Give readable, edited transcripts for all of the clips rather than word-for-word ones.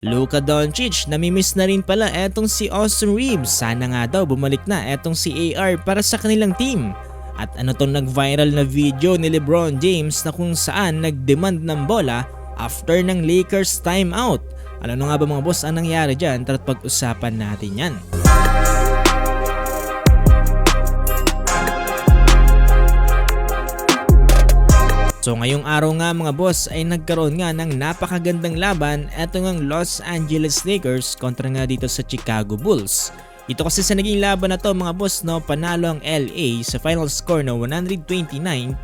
Luka Doncic, namimiss na rin pala etong si Austin Reeves. Sana nga daw bumalik na etong si AR para sa kanilang team. At ano tong nag-viral na video ni LeBron James na kung saan nag-demand ng bola after ng Lakers timeout. Ano nga ba mga boss ang nangyari dyan? Tara't pag-usapan natin yan. So ngayong araw nga mga boss ay nagkaroon nga ng napakagandang laban eto ngang Los Angeles Lakers kontra nga dito sa Chicago Bulls. Ito kasi sa naging laban na to mga boss no, panalo ang LA sa final score na 129-118.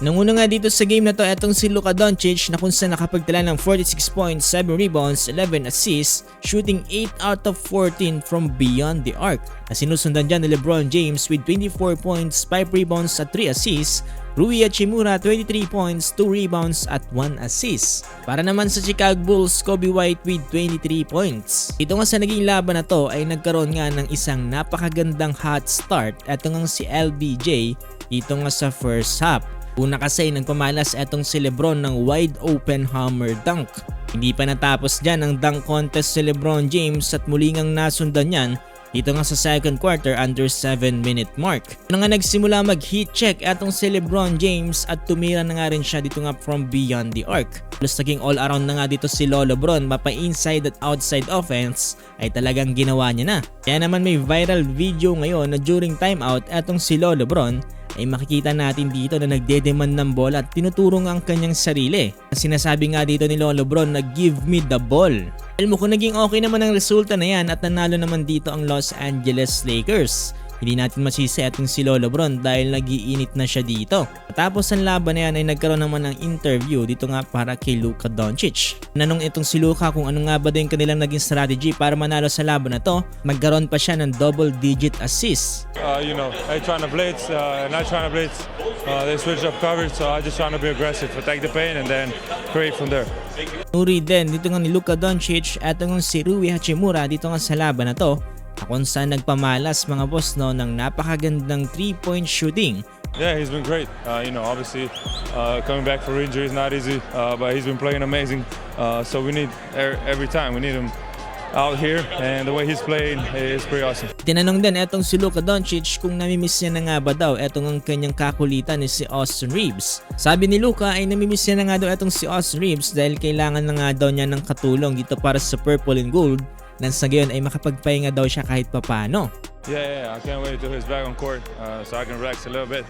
Nanguna nga dito sa game na to etong si Luka Doncic na kung saan nakapagtala ng 46 points, 7 rebounds, 11 assists, shooting 8 out of 14 from beyond the arc. Na sinusundan dyan ni LeBron James with 24 points, 5 rebounds at 3 assists, Rui Hachimura 23 points, 2 rebounds at 1 assist. Para naman sa Chicago Bulls, Coby White with 23 points. Ito nga sa naging laban na to ay nagkaroon nga ng isang napakagandang hot start. Ito nga si LBJ dito nga sa first half. Una kasi nagpamalas etong si LeBron ng wide open hammer dunk. Hindi pa natapos dyan ang dunk contest si LeBron James at muli ngang nasundan yan dito nga sa second quarter under 7-minute mark. Ano nga nagsimula mag-heat check etong si LeBron James at tumira na nga rin siya dito nga from beyond the arc. Plus naging all around na nga dito si LeBron, mapa inside at outside offense ay talagang ginawa niya na. Kaya naman may viral video ngayon na during timeout etong si LeBron ay makikita natin dito na nagdedemand ng bola at tinuturong ang kanyang sarili. Sinasabi nga dito ni LeBron na give me the ball. Alam mo kung naging okay naman ang resulta na yan at nanalo naman dito ang Los Angeles Lakers. Hindi natin masisi atong si LeBron dahil nagiinit na siya dito. Tapos ang laban na yan ay nagkaroon naman ng interview dito nga para kay Luka Doncic. Nanong itong si Luka kung ano nga ba din kanilang naging strategy para manalo sa laban na to. Magkaroon pa siya ng double-digit assists. I trying to blitz, not trying to blitz. They switch up coverage, so I just trying to be aggressive, attack the paint, and then create from there. Nuri din dito nga ni Luka Doncic at nga si Rui Hachimura dito nga sa laban na to. Kung saan nagpamalas mga boss no ng napakagandang 3-point shooting. Yeah, he's been great. Obviously coming back for injury is not easy, but he's been playing amazing. So we need every time we need him out here, and the way he's playing is pretty awesome. Tinanong din etong si Luka Doncic kung namimiss niya na nga ba daw etong ang kanyang kakulitan ni si Austin Reeves. Sabi ni Luka ay namimiss niya na nga daw etong si Austin Reeves dahil kailangan na nga daw niya ng katulong dito para sa purple and gold. Nang sa gayon ay makapagpahinga daw siya kahit papano. Yeah, I can't wait till he's back on court so I can relax a little bit.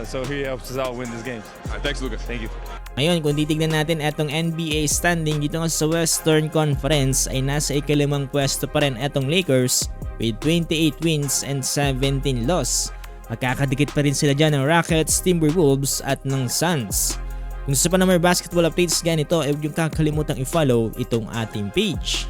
So he helps us out win this game. Thanks, Lucas. Thank you. Ngayon, kung titignan natin etong NBA standing dito nga sa Western Conference ay nasa ikalimang pwesto pa rin etong Lakers with 28 wins and 17 loss. Magkakadikit pa rin sila dyan ng Rockets, Timberwolves at ng Suns. Kung gusto pa na may basketball updates ganito, ay huwag yung kakalimutang i-follow itong ating page.